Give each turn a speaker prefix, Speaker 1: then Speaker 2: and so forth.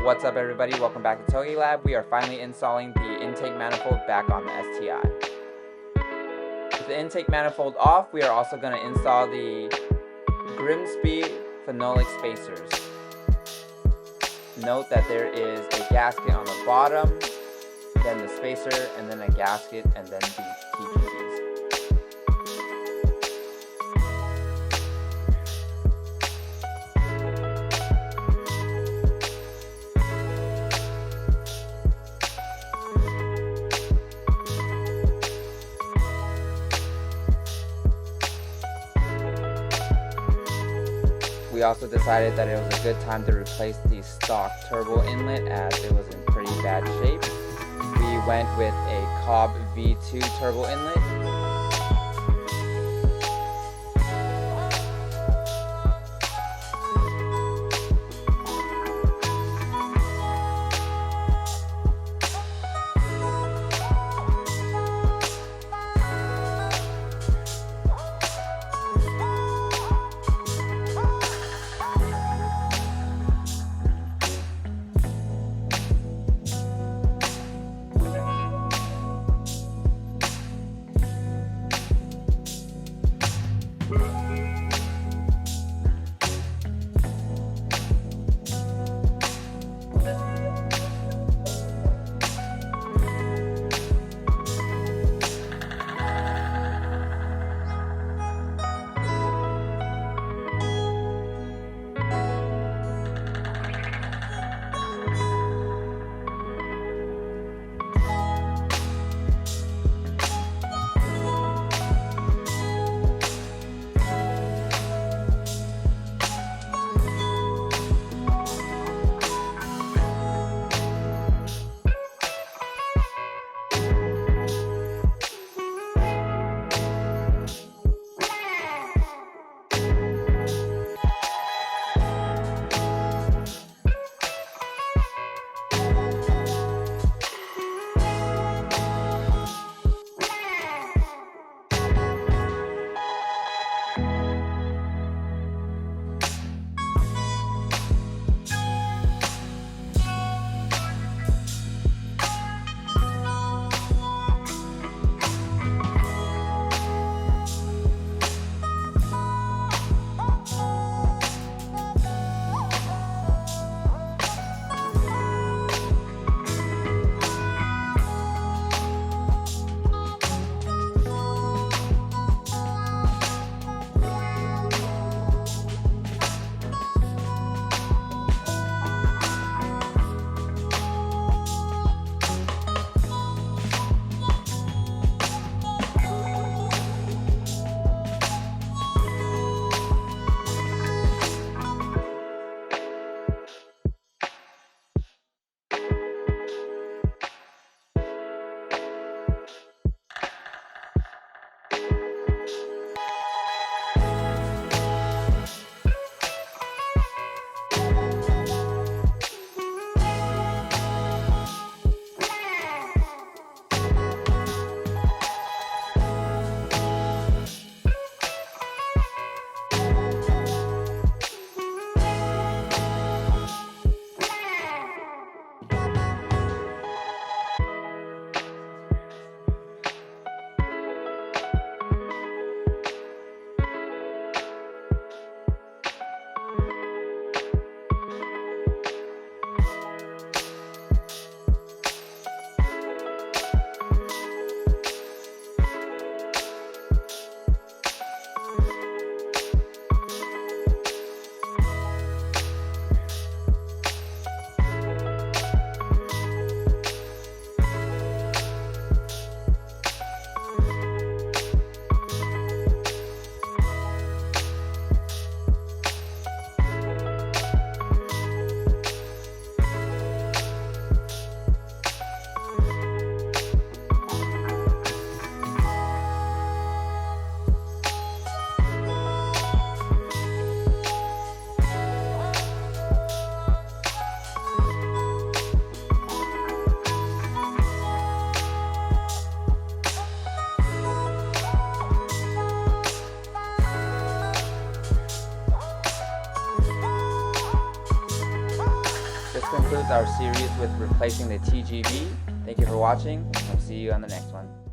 Speaker 1: What's up everybody, welcome back to Togi Lab. We are finally installing the intake manifold back on the STI. With the intake manifold off, we are also going to install the GrimmSpeed Phenolic Spacers. Note that there is a gasket on the bottom, then the spacer, and then a gasket, and then the TGVs. We also decided that it was a good time to replace the stock turbo inlet as it was in pretty bad shape. We went with a Cobb V2 turbo inlet. our series with replacing the TGV. Thank you for watching. I'll see you on the next one.